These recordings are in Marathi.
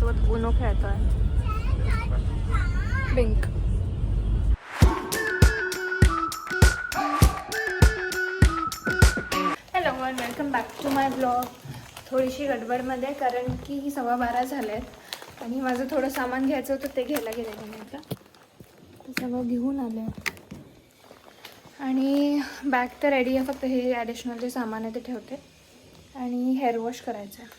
मित्रांसोबत उनो खेळतोय. बिंक. Hello one, welcome back to my blog. थोडीशी गडबडमध्ये, कारण की 12:15 झालेत आणि माझं थोडं सामान घ्यायचं होतं, ते घ्यायला गेलेलं मी आता. ते सगळं घेऊन आलं आणि बॅग तर रेडी आहे. फक्त हे ॲडिशनल जे सामान आहे ते ठेवते आणि हेअर वॉश करायचं आहे.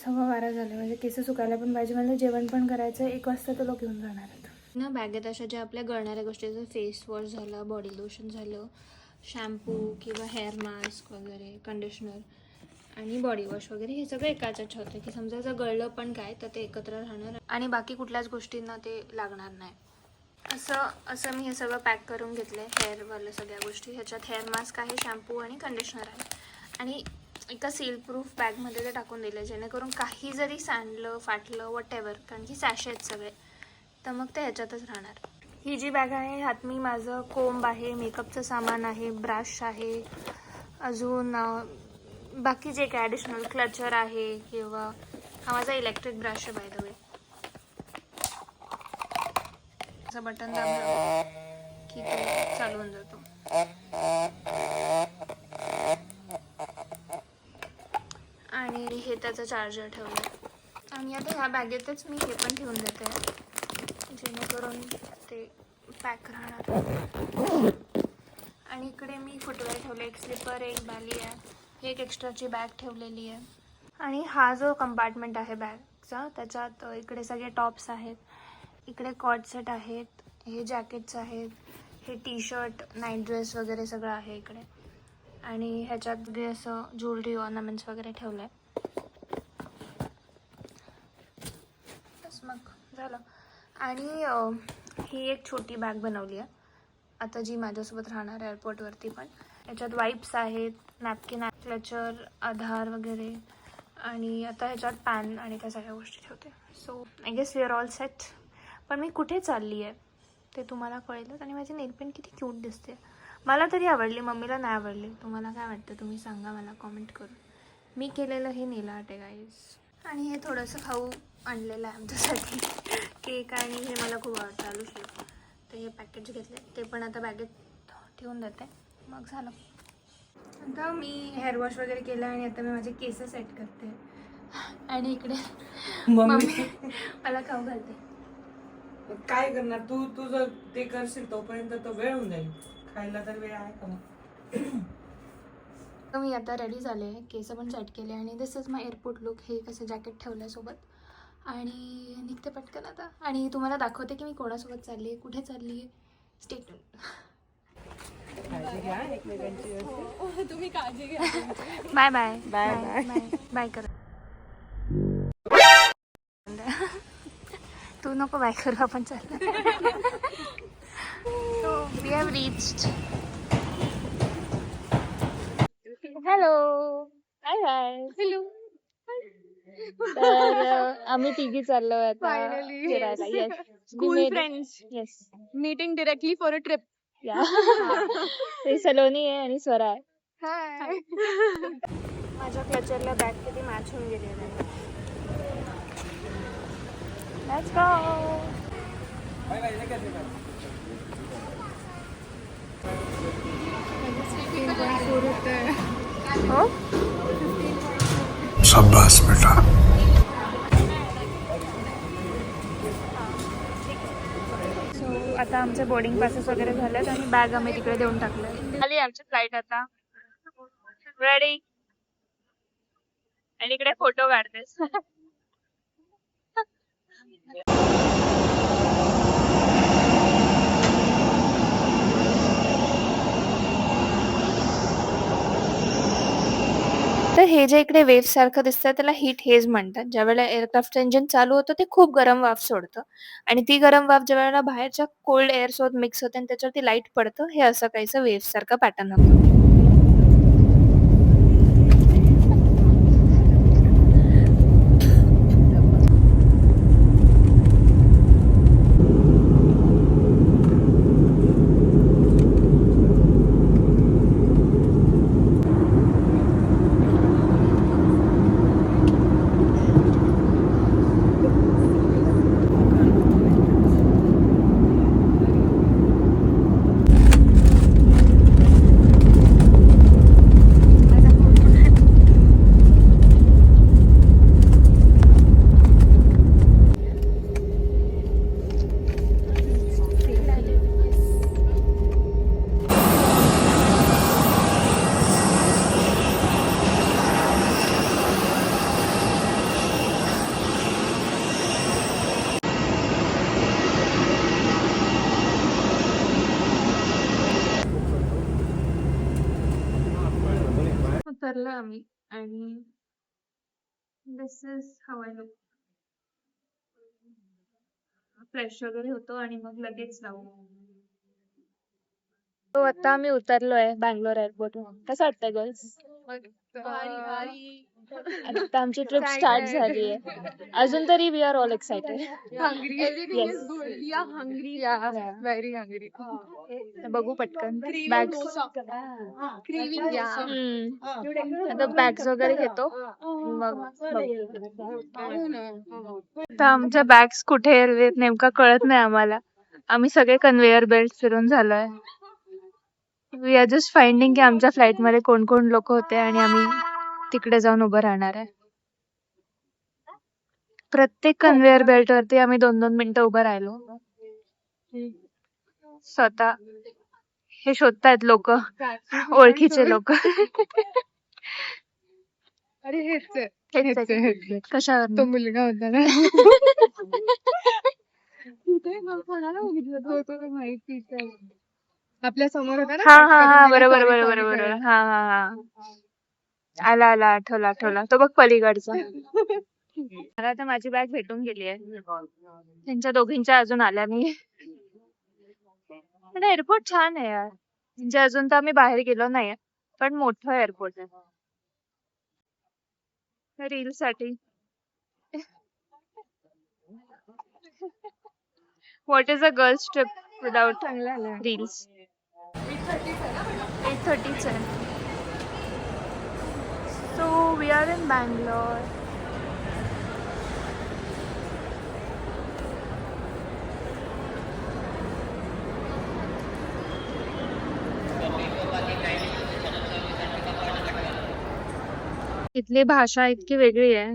12:15 झाले, म्हणजे केस सुकायला पण पाहिजे. मला जेवण पण करायचं आहे. 1 वाजता तर लोक घेऊन जाणार आहेत ना. बॅगेत अशा ज्या आपल्या गळणाऱ्या गोष्टी, जसं फेस वॉश झालं, बॉडी लोशन झालं, शॅम्पू किंवा हेअर मास्क वगैरे, कंडिशनर आणि बॉडी वॉश वगैरे, हे सगळं एकाच ठेवते की समजा जर गळलं पण काय तर ते एकत्र राहणार आणि बाकी कुठल्याच गोष्टींना ते लागणार नाही. असं मी हे सगळं पॅक करून घेतलं आहे. हेअरवाल्या सगळ्या गोष्टी. ह्याच्यात हेअर मास्क आहे, शॅम्पू आणि कंडिशनर आहे आणि एका सील प्रूफ बॅगमध्ये ते टाकून दिलं, जेणेकरून काही जरी सांडलं फाटलं वॉटेवर, कारण की सॅशे आहेत सगळे, तर मग ते ह्याच्यातच राहणार. ही जी बॅग आहे, ह्यात मी माझं कोंब आहे, मेकअपचं सामान आहे, ब्रश आहे, अजून बाकी जे काय ॲडिशनल क्लचर आहे, किंवा हा माझा इलेक्ट्रिक ब्रश आहे बाय द वे. असं बटन दाबलं की तो चालू होऊन जातो. आणि हे त्याचं चार्जर ठेवलं. आणि आता ह्या बॅगेतच मी हे पण ठेवून देते, जेणेकरून ते पॅक राहणार. आणि इकडे मी फुटवेअर ठेवले, एक स्लिपर, एक बाली आहे, एक एक्स्ट्राची बॅग ठेवलेली आहे. आणि हा जो कंपार्टमेंट आहे बॅगचा, त्याच्यात इकडे सगळे टॉप्स आहेत, इकडे कॉट सेट आहेत, हे जॅकेट्स आहेत, हे टी शर्ट, नाईट ड्रेस वगैरे सगळं आहे इकडे. आणि ह्याच्यात जे असं ज्वेलरी ऑर्नामेंट्स वगैरे ठेवलं आहे. बस मग झालं. आणि ही एक छोटी बॅग बनवली आहे आता, जी माझ्यासोबत राहणार एअरपोर्टवरती पण. याच्यात वाईप्स आहेत, नॅपकिन, क्लचर, आधार वगैरे. आणि आता ह्याच्यात पॅन आणि त्या सगळ्या गोष्टी ठेवते. So I guess we are all set. पण मी कुठे चालली आहे ते तुम्हाला कळेलच. आणि माझी नेलपेन किती क्यूट दिसते. मला तरी आवडली, मम्मीला नाही आवडली. तुम्हाला काय वाटतं तुम्ही सांगा मला कॉमेंट करून. मी केलेलं हे नेल आर्ट आहे गाईज. आणि हे थोडंसं खाऊ आणलेलं आहे आमच्यासाठी, केक, आणि हे मला खूप आवडतं आलू शेक. तर हे पॅकेज घेतले, ते पण आता बॅगेत ठेवून देते. मग झालं. आता मी हेअर वॉश वगैरे केलं आणि आता मी माझे केस सेट करते. आणि इकडे मम्मी मला खाऊ घालते. काय करणार तू? तुझं ते करशील तोपर्यंत तो वेळ होऊन जाईल. खायला तर वेळ आहे का मग? मी आता रेडी झाले, केस पण सेट केले आणि this is my airport look. हे कसं जॅकेट ठेवलं आहे सोबत आणि निघते पटकन आता. आणि तुम्हाला दाखवते की मी कोणासोबत चालली आहे, कुठे चालली आहे. Stay tuned. तुम्ही काळजी घ्या. Bye bye bye bye bye कर. तू नको बाय करू, आपण चाललो. So we have reached. Hello. Hi hi. Hello. तर आम्ही तिघी चाललो आता Finally. फिरायला. Yes, School friends yes meeting directly for a trip. या. ते सलोनी आहे आणि स्वरा आहे. Hi. माझ्या क्लचरला बॅग किती मॅच होऊन गेली आहे. Let's go. हो, शाबाश बेटा. सो आता आमचे बोर्डिंग पासेस वगैरे झालेत आणि बॅग आम्ही तिकडे देऊन टाकलं. आली आमची फ्लाईट आता. रेडी. आणि इकडे फोटो काढतेस. तर हे जे इकडे वेव्ह सारखं दिसतं त्याला हीट हेज म्हणतात. ज्यावेळेला एअरक्राफ्टचं इंजिन चालू होतं ते खूप गरम वाफ सोडतं आणि ती गरम वाफ ज्यावेळेला बाहेरच्या कोल्ड एअर सोबत मिक्स होते आणि त्याच्यावरती लाईट पडतं, हे असं काहीसं वेव्ह सारखं पॅटर्न होतं. आम्ही आणि this is how I look. Fresh वगैरे होतो आणि मग लगेच जाऊ. तो आता आम्ही उतरलोय बँगलोर एअरपोर्ट. कसं वाटतंय गर्ल्स? आता आमची ट्रिप स्टार्ट झाली आहे. अजून तरी we are all excited. Very hungry. बघू पटकन बॅग्स. आता बॅग्स वगैरे घेतो मग आता आमच्या बॅग्स कुठे आहेत नेमका कळत नाही आम्हाला. आम्ही सगळे कन्व्हेअर बेल्ट फिरून झालोय. वी आर जस्ट फाइंडिंग की आमच्या फ्लाईट मध्ये कोण कोण लोक होते आणि आम्ही तिकडे जाऊन उभं राहणार आहे. प्रत्येक कन्व्हेअर बेल्ट वरती आम्ही 2-2 मिनिटं उभं राहिलो. स्वतः हे शोधतायत लोक, ओळखीचे लोक. अरे हेच आहे. हेच आहे का? कशावर? तो मुलगा होता ना. कोणाला बघितलं तो माहिती आपल्या समोर होता ना. हा हा हा बरोबर बरोबर बरोबर. हा हा हा आला आला आठवला. तो बघ पलीकडचा. मला आता माझी बॅग भेटून गेली आहे. त्यांच्या दोघींच्या अजून आल्या नाही. पण एअरपोर्ट छान आहे यार. म्हणजे अजून तर आम्ही बाहेर गेलो नाही पण मोठं एअरपोर्ट आहे. रील साठी. What is a girls trip without reels? 8:30 आहे. So we are in Bangalore. इथली भाषा इतकी वेगळी आहे.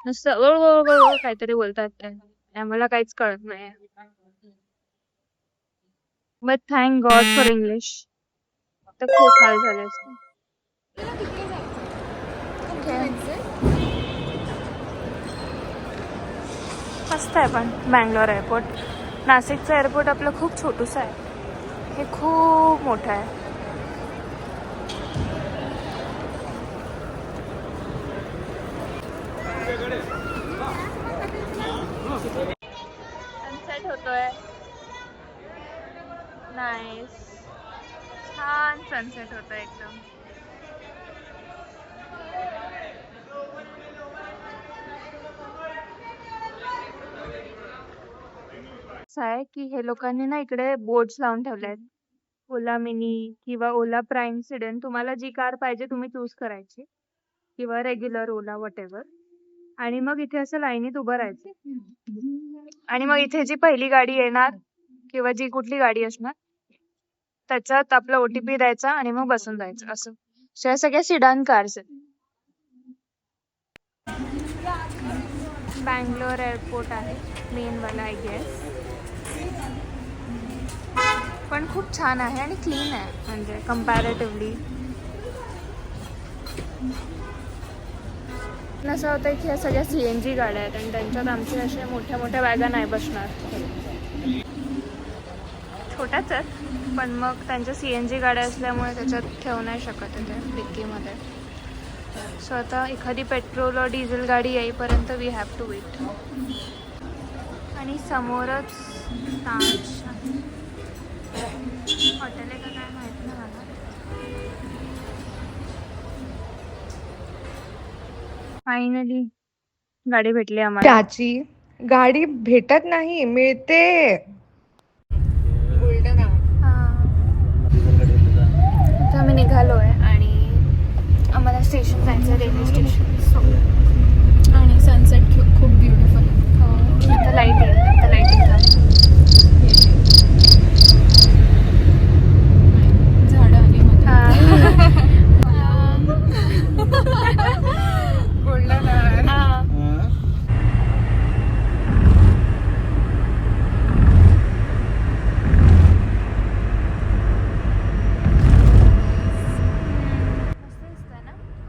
नुसतं काहीतरी बोलतात ते. आम्हाला काहीच कळत नाही. But thank God for English. तर खूप हाल झाले असते. मस्त आहे पण बँगलोर एअरपोर्ट. नाशिकचं एअरपोर्ट आपलं खूप छोटूसं आहे. हे खूप मोठं आहे. सनसेट होतोय. नाईस. छान सनसेट होतोय एकदम. असं आहे की हे लोकांनी ना इकडे बोर्ड्स लावून ठेवले आहेत. ओला मिनी किंवा ओला प्राईम सिडन. तुम्हाला जी कार पाहिजे तुम्ही चूज करायची किंवा रेग्युलर ओला व्हॉटेवर. आणि मग इथे असं लाईनीत उभं राहायचं आणि मग इथे जी पहिली गाडी येणार किंवा जी कुठली गाडी असणार त्याच्यात आपला OTP द्यायचा आणि मग बसून जायचं. असं ह्या सगळ्या सिडान कार्स आहेत. बँगलोर एअरपोर्ट आहे मेन वाला आय गेस. पण खूप छान आहे आणि क्लीन आहे म्हणजे कम्पॅरेटिव्हली. असं होतं की ह्या सगळ्या CNG गाड्या आहेत आणि त्यांच्यात आमचे अशा मोठ्या मोठ्या बॅगा नाही बसणार. छोट्याच आहेत पण मग त्यांच्या CNG गाड्या असल्यामुळे त्याच्यात ठेवू नाही शकत आहे ते डिक्कीमध्ये. सो आता एखादी पेट्रोल और डिझेल गाडी येईपर्यंत वी हॅव टू वेट. आणि समोरच ताज हॉटेल आहे का काय माहित नाही मला. फायनली गाडी भेटली आम्हाला. त्याची गाडी भेटत नाही, मिळते. आता आम्ही निघालो आहे आणि आम्हाला स्टेशन जायचं आहे, रेल्वे स्टेशन. आणि सनसेट खूप ब्युटिफुल. आता लाईट येईल. आता लाईटिंग झाडं आणि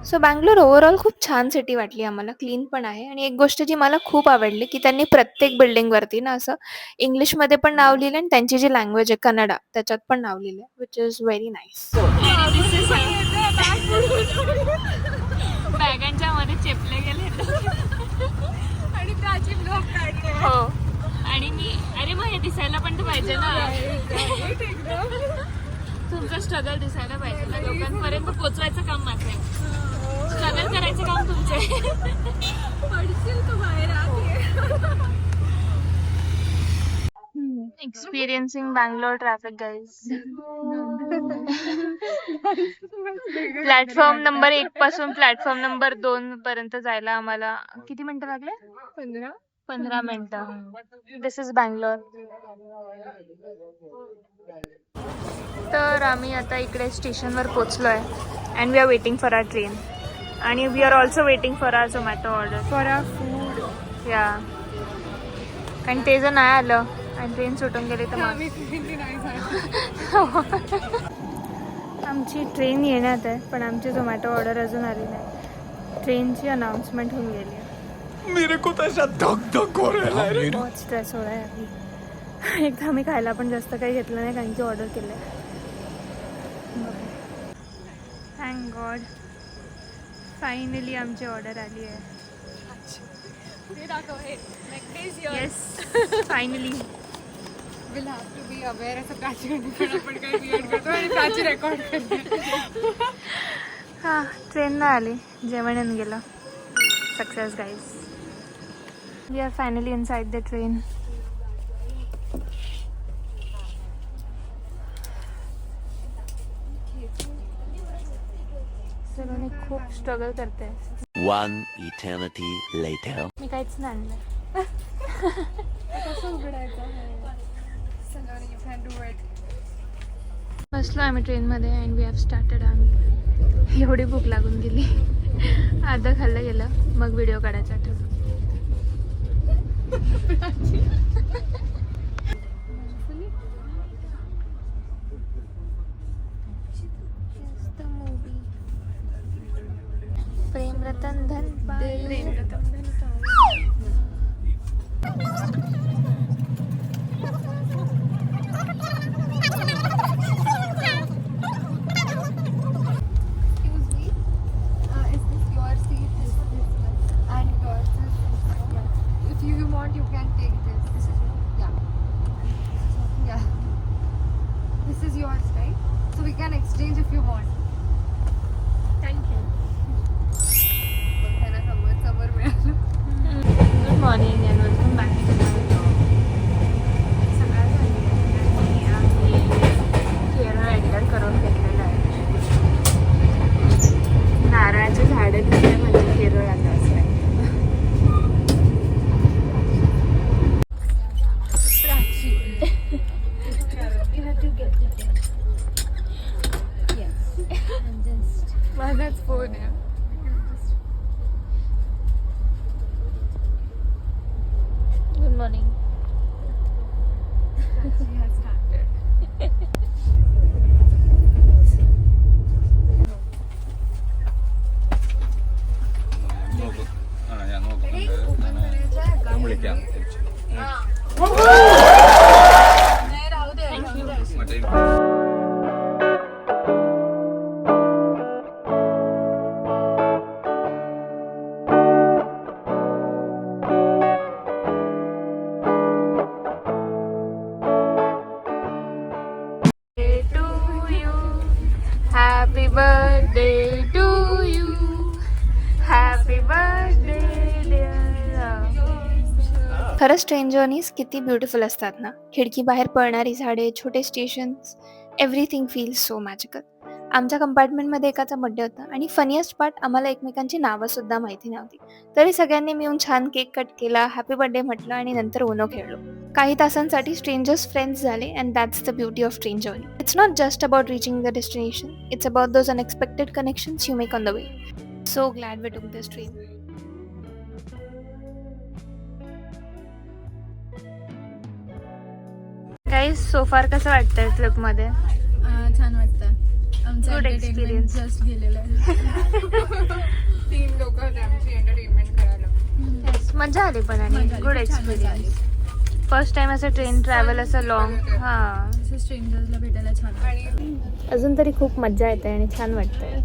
सो बँगलोर ओव्हरऑल खूप छान सिटी वाटली आम्हाला. क्लीन पण आहे आणि एक गोष्ट जी मला खूप आवडली की त्यांनी प्रत्येक बिल्डिंगवरती ना असं इंग्लिशमध्ये पण नाव लिहिलं आणि त्यांची जी लँग्वेज आहे कन्नडा त्याच्यात पण नाव लिहिलं, विच इज व्हेरी नाईस. बॅगांच्या मध्ये चेपले गेले आणि प्राची ब्लॉग काढले. हो. आणि मी अरे मग हे दिसायला पण तर पाहिजे ना. तुमचं स्ट्रगल दिसायला पाहिजे ना, लोकांपर्यंत पोचवायचं काम माझं आहे. स्ट्रगल करायचं काम तुमचं आहे. पडशील तू बाहेर आते. Experiencing Bangalore traffic guys. Platform number 1 पासून प्लॅटफॉर्म नंबर 2 पर्यंत जायला आम्हाला किती मिनिटं लागले? 15 मिनिटं. This is Bangalore. तर आम्ही आता इकडे स्टेशनवर पोचलो आहे and we are waiting for our train आणि we are also waiting for our Zomato order for our food. Yeah. आणि ते जर नाही आलं आणि ट्रेन सुटून गेली तर मग आम्ही तिघींनी नाही झालं. आमची ट्रेन येण्यात आहे पण आमची झोमॅटो ऑर्डर अजून आली नाही. ट्रेनची अनाउन्समेंट होऊन गेली आहे. मेरे को तो ऐसा धक धक हो रहा है. बहुत स्ट्रेस हो रहा है अभी. एकदा आम्ही खायला पण जास्त काही घेतलं नाही कारण की ऑर्डर केलं आहे. थँक गॉड फायनली आमची ऑर्डर आली आहे. ते दाखव हे necklace yes finally. Will have to be aware असं प्राची पण आपण काही बियर्ड करतो आणि प्राची रेकॉर्ड करते. हां ट्रेन नाही आली, जेवण येऊन गेलं. Success guys. We are finally inside the train. Saloni खूप स्ट्रगल करते. One eternity later. मी काहीच नाही आणलं. कसं उघडायचं? Saloni you can do it. बसलो आम्ही ट्रेनमध्ये अँड वी हॅव स्टार्टेड. आम्ही एवढी भूक लागून गेली. अर्धं खाल्लं गेलं मग व्हिडिओ काढायचा आठवलं. Prem Ratan Dhan Prem Ratan Dhan Excuse me, is this your seat? This one. And yours is this one. If you want, you can take this. This is yeah. Yeah. This is yours, right? So we can exchange if you want. Thank you. बघ, त्यांना समोर मिळालं. Good morning and welcome back to सकाळ झाली आहे आणि आम्ही केरळ एंटर करून घेतलेलं आहे. नारळाचे झाडं दिसले म्हणजे केरळ आता असं आहे. माझाच फोन आहे. Good morning. ഞാൻ നോക്കുന്നുണ്ട്. ഞാൻ വിളിക്കാം തിരിച്ച്. മറ്റേ Happy birthday to you. Happy birthday dear love. खरंच ट्रेन जर्नीज किती ब्युटिफुल असतात ना. खिडकी बाहेर पळणारी झाडे, छोटे stations, everything feels so magical. आमच्या कंपार्टमेंटमध्ये एकाचा बड्डे होता आणि फनिएस्ट पार्ट आम्हाला एकमेकांची नावंसुद्धा माहिती नव्हती. तरी सगळ्यांनी मिळून छान केक कट केला, हॅपी बर्थडे म्हटलं आणि नंतर उनो खेळलो. काही तासांसाठी स्ट्रेंजर्स फ्रेंड्स झाले and that's the beauty of train journey. It's not just about reaching the destination, it's about those unexpected connections you make on the way. So glad we took this train. Guys so फार कसं वाटतंय ट्रिपमध्ये? छान वाटतं. आमचं Good एंटरटेनमेंट experience. जस्ट गेलेलं आहे. 3 लोक होते आमची एंटरटेनमेंट करायला. मजा आली पण आणि मजा आली, गुड खूप छान मजा आली. एक्सपिरियन्स. फर्स्ट टाइम असं ट्रेन ट्रॅव्हल असं लॉंग. हां असं स्ट्रेंजर्सला भेटायला छान वाटतं. अजून तरी खूप मजा येते आणि छान वाटतंय.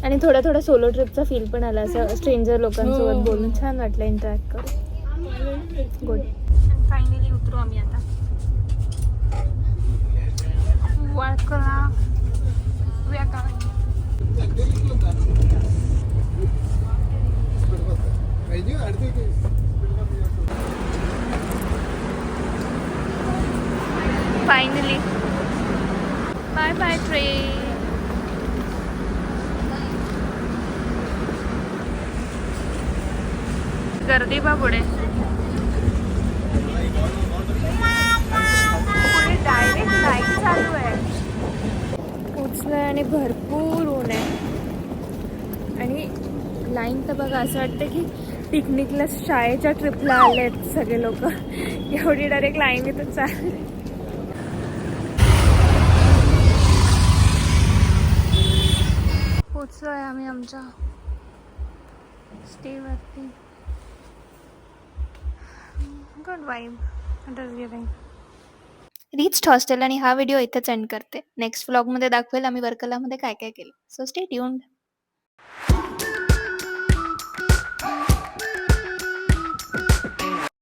आणि थोडा थोडा सोलो ट्रिपचा फील पण आला, असं स्ट्रेंजर लोकांसोबत बोलून छान वाटलं, इंटरॅक्ट करून. गुड. फायनली उतरू आम्ही आता वाळकला फायनली. Bye bye train. गर्दी बा पुढे डायरेक्ट लाईट चालू आहे. पोचलोय आणि भरपूर ऊन आहे आणि लाईन तर बघा असं वाटतं की पिकनिकला शाळेच्या ट्रिपला आलेत सगळे लोक. एवढी डायरेक्ट लाईन इथं चालली. पोचलोय आम्ही आमच्या स्टेवरती. Good vibe. रिच्ड हॉस्टेल आणि हा व्हिडिओ इथेच एंड करते. नेक्स्ट व्लॉगमध्ये दाखवेल आम्ही वर्कलामध्ये काय काय केलं. So stay tuned.